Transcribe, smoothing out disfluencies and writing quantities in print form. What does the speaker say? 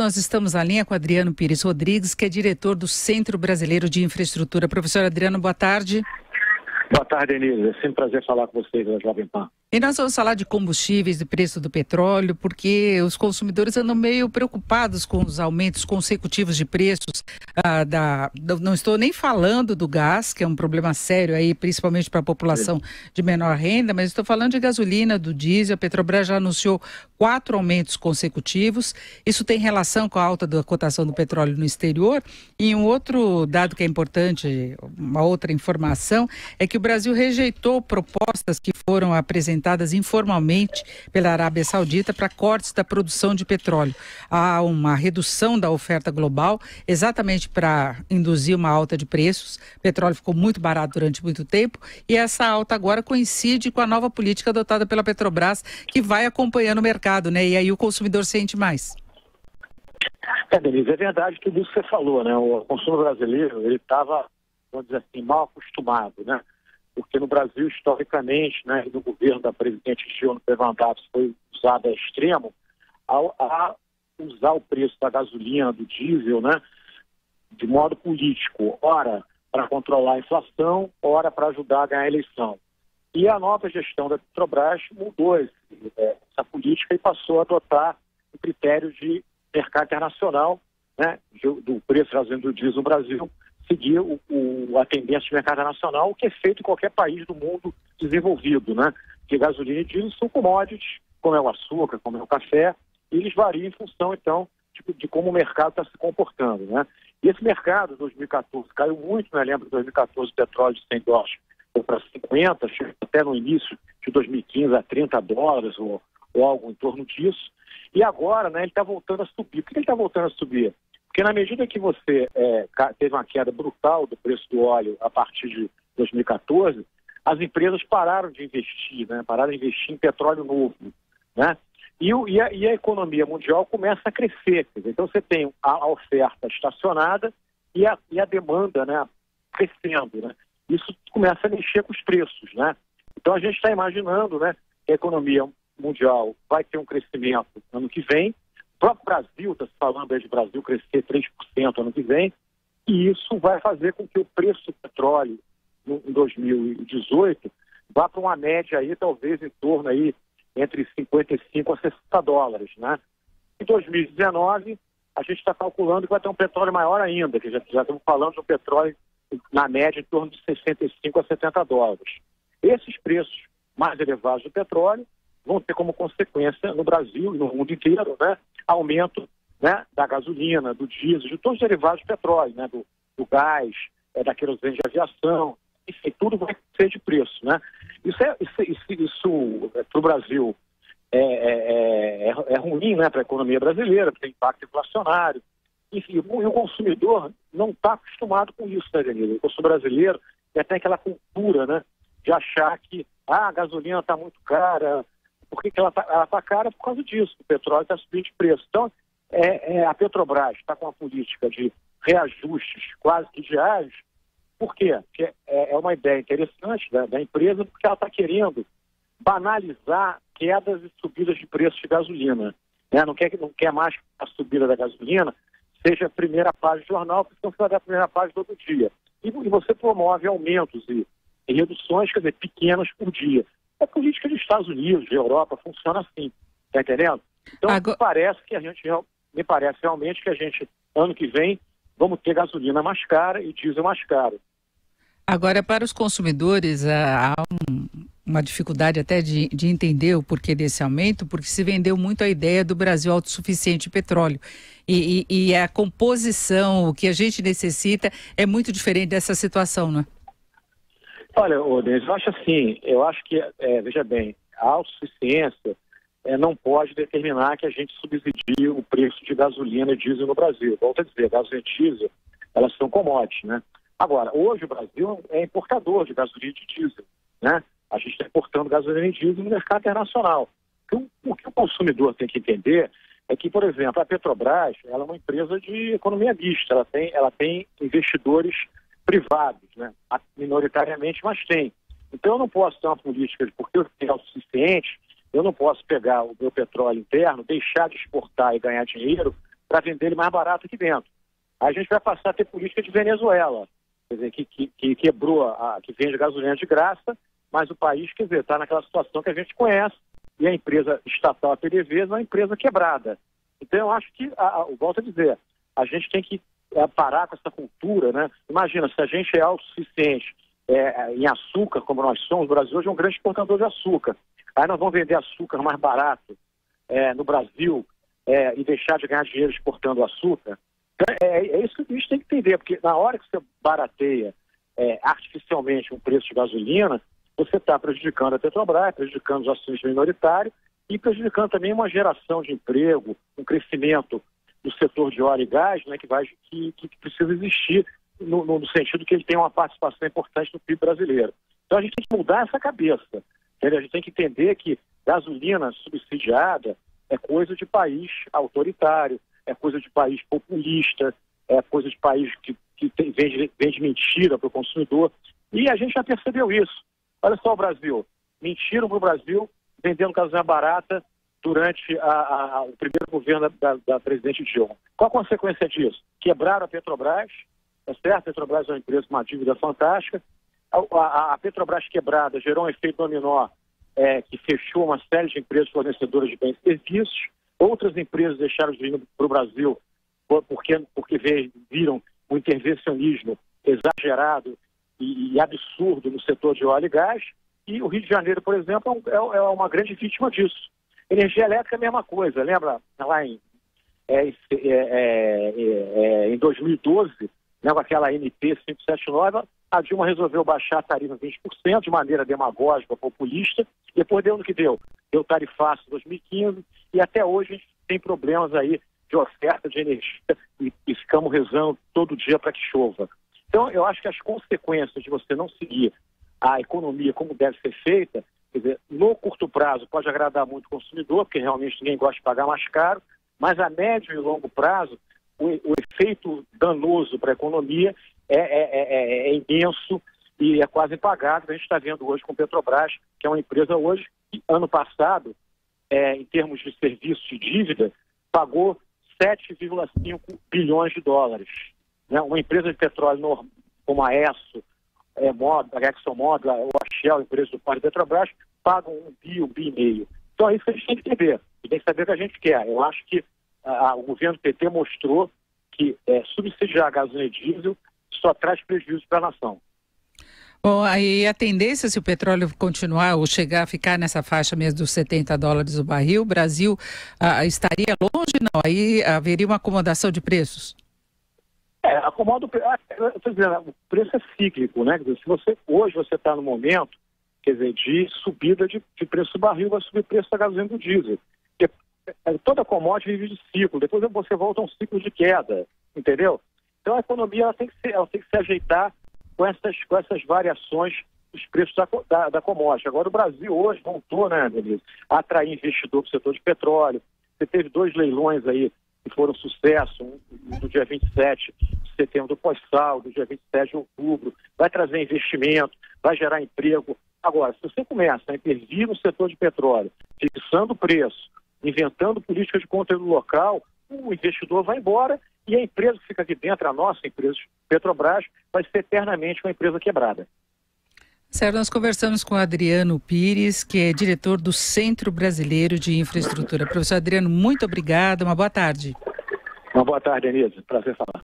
Nós estamos na linha com Adriano Pires Rodrigues, que é diretor do Centro Brasileiro de Infraestrutura. Professor Adriano, boa tarde. Boa tarde, Denise. É sempre um prazer falar com vocês da Jovem Pan. E nós vamos falar de combustíveis, do preço do petróleo, porque os consumidores andam meio preocupados com os aumentos consecutivos de preços. Não estou nem falando do gás, que é um problema sério aí, principalmente para a população de menor renda, mas estou falando de gasolina, do diesel. A Petrobras já anunciou 4 aumentos consecutivos. Isso tem relação com a alta da cotação do petróleo no exterior. E um outro dado que é importante, uma outra informação, é que o Brasil rejeitou propostas que foram apresentadas informalmente pela Arábia Saudita para cortes da produção de petróleo. Há uma redução da oferta global, exatamente para induzir uma alta de preços. O petróleo ficou muito barato durante muito tempo e essa alta agora coincide com a nova política adotada pela Petrobras, que vai acompanhando o mercado, né? E aí o consumidor sente mais. Denise, é verdade tudo isso que você falou, né? O consumo brasileiro, ele estava, vamos dizer assim, mal acostumado, né? Porque no Brasil, historicamente, né, no governo da presidente Dilma Levantados foi usado a extremo a usar o preço da gasolina, do diesel, né, de modo político, ora para controlar a inflação, ora para ajudar a ganhar a eleição. E a nova gestão da Petrobras mudou essa política e passou a adotar o critério de mercado internacional, né, do preço da gasolina do diesel no Brasil, seguir a tendência de mercado nacional, o que é feito em qualquer país do mundo desenvolvido, né? Porque gasolina e diesel são commodities, como é o açúcar, como é o café, e eles variam em função, então, de como o mercado está se comportando, né? E esse mercado, em 2014, caiu muito, né? Lembra, em 2014, o petróleo de $100 foi para 50, chegou até no início de 2015 a $30 ou algo em torno disso. E agora, né, ele está voltando a subir. Por que ele está voltando a subir? Porque na medida que você teve uma queda brutal do preço do óleo a partir de 2014, as empresas pararam de investir, né? Pararam de investir em petróleo novo, né? E a economia mundial começa a crescer. Então você tem a oferta estacionada e a demanda, né, crescendo, né? Isso começa a mexer com os preços, né? Então a gente está imaginando, né, que a economia mundial vai ter um crescimento ano que vem. O próprio Brasil, está se falando aí de Brasil crescer 3% ano que vem, e isso vai fazer com que o preço do petróleo em 2018 vá para uma média aí, talvez em torno aí entre 55 a $60, né? Em 2019, a gente está calculando que vai ter um petróleo maior ainda, que já estamos falando de um petróleo na média em torno de 65 a $70. Esses preços mais elevados do petróleo vão ter como consequência no Brasil e no mundo inteiro, né, aumento, né, da gasolina, do diesel, de todos os derivados do petróleo, né, do gás, da querosene de aviação, enfim, tudo vai ser de preço, né? Isso para o Brasil é ruim, né, para a economia brasileira, tem impacto inflacionário. Enfim, o consumidor não está acostumado com isso, né, Denise? O consumidor brasileiro tem aquela cultura, né, de achar que a gasolina está muito cara. Por que ela está cara? Por causa disso, o petróleo está subindo de preço. Então, a Petrobras está com uma política de reajustes quase que diários. Por quê? Porque é uma ideia interessante da empresa, porque ela está querendo banalizar quedas e subidas de preço de gasolina, né? Não quer mais que a subida da gasolina seja a primeira página do jornal, porque senão você vai dar a primeira página todo dia. E você promove aumentos e reduções, quer dizer, pequenas por dia. A política dos Estados Unidos, de Europa, funciona assim, tá entendendo? Então, me parece realmente que a gente, ano que vem, vamos ter gasolina mais cara e diesel mais caro. Agora, para os consumidores, há uma dificuldade até de entender o porquê desse aumento, porque se vendeu muito a ideia do Brasil autossuficiente em petróleo. E a composição, o que a gente necessita, é muito diferente dessa situação, não é? Olha, Denise, eu acho que, veja bem, a autossuficiência não pode determinar que a gente subsidie o preço de gasolina e diesel no Brasil. Volto a dizer, gasolina e diesel, elas são commodities, né? Agora, hoje o Brasil é importador de gasolina e de diesel, né? A gente está importando gasolina e diesel no mercado internacional. O que o consumidor tem que entender é que, por exemplo, a Petrobras, ela é uma empresa de economia mista, ela tem investidores privados, né? Minoritariamente, mas tem. Então eu não posso ter uma política de, porque eu tenho autossuficiente, eu não posso pegar o meu petróleo interno, deixar de exportar e ganhar dinheiro para vender ele mais barato aqui dentro. Aí a gente vai passar a ter política de Venezuela, quer dizer, que quebrou, que vende gasolina de graça, mas o país, quer dizer, está naquela situação que a gente conhece, e a empresa estatal, a PDVSA, é uma empresa quebrada. Então eu acho que, volto a dizer, a gente tem que parar com essa cultura, né? Imagina, se a gente é autossuficiente em açúcar, como nós somos, o Brasil hoje é um grande exportador de açúcar. Aí nós vamos vender açúcar mais barato no Brasil e deixar de ganhar dinheiro exportando açúcar. Então, é isso que a gente tem que entender, porque na hora que você barateia artificialmente um preço de gasolina, você está prejudicando a Petrobras, prejudicando os acionistas minoritários e prejudicando também uma geração de emprego, um crescimento do setor de óleo e gás, né, que precisa existir no sentido que ele tem uma participação importante no PIB brasileiro. Então a gente tem que mudar essa cabeça. Entendeu? A gente tem que entender que gasolina subsidiada é coisa de país autoritário, é coisa de país populista, é coisa de país que vende mentira para o consumidor. E a gente já percebeu isso. Olha só o Brasil. Mentiram para o Brasil vendendo gasolina barata durante o primeiro governo da presidente Dilma. Qual a consequência disso? Quebraram a Petrobras, tá certo? A Petrobras é uma empresa com uma dívida fantástica. A Petrobras quebrada gerou um efeito dominó que fechou uma série de empresas fornecedoras de bens e serviços. Outras empresas deixaram de vir para o Brasil porque viram o intervencionismo exagerado e absurdo no setor de óleo e gás. E o Rio de Janeiro, por exemplo, é uma grande vítima disso. Energia elétrica é a mesma coisa. Lembra lá em 2012, né, com aquela ANP 579, a Dilma resolveu baixar a tarifa 20% de maneira demagógica, populista. Depois deu no que deu. Deu tarifaço em 2015 e até hoje a gente tem problemas aí de oferta de energia e ficamos rezando todo dia para que chova. Então, eu acho que as consequências de você não seguir a economia como deve ser feita, quer dizer, no curto prazo pode agradar muito o consumidor, porque realmente ninguém gosta de pagar mais caro, mas a médio e longo prazo, o efeito danoso para a economia é imenso e é quase impagável. A gente está vendo hoje com a Petrobras, que é uma empresa hoje que, ano passado, em termos de serviço de dívida, pagou 7,5 bilhões de dólares. Né? Uma empresa de petróleo como a a ExxonMobil, ou a Shell, a empresa do pai da Petrobras, pagam 1 bi e meio. Então é isso que a gente tem que entender. E tem que saber o que a gente quer. Eu acho que o governo PT mostrou que subsidiar a gasolina e diesel só traz prejuízo para a nação. Bom, aí a tendência, se o petróleo continuar ou chegar a ficar nessa faixa mesmo dos $70 o barril, o Brasil estaria longe? Não, aí haveria uma acomodação de preços? Acomoda eu estou dizendo, o preço é cíclico, né? Quer dizer, hoje você está no momento, quer dizer, de subida de preço do barril, vai subir o preço da gasolina do diesel. Porque toda commodity vive de ciclo, depois você volta a um ciclo de queda, entendeu? Então a economia ela tem que se ajeitar com essas variações dos preços da commodity. Agora o Brasil hoje voltou, né, Denise, a atrair investidor para o setor de petróleo. Você teve 2 leilões aí que foram sucesso, um do dia 27 de setembro do pós-sal, do dia 27 de outubro, vai trazer investimento, vai gerar emprego. Agora, se você começa a intervir no setor de petróleo, fixando o preço, inventando políticas de conteúdo local, o investidor vai embora e a empresa que fica aqui dentro, a nossa empresa Petrobras, vai ser eternamente uma empresa quebrada. Certo, nós conversamos com o Adriano Pires, que é diretor do Centro Brasileiro de Infraestrutura. Professor Adriano, muito obrigado, uma boa tarde. Uma boa tarde, Denise. Prazer falar.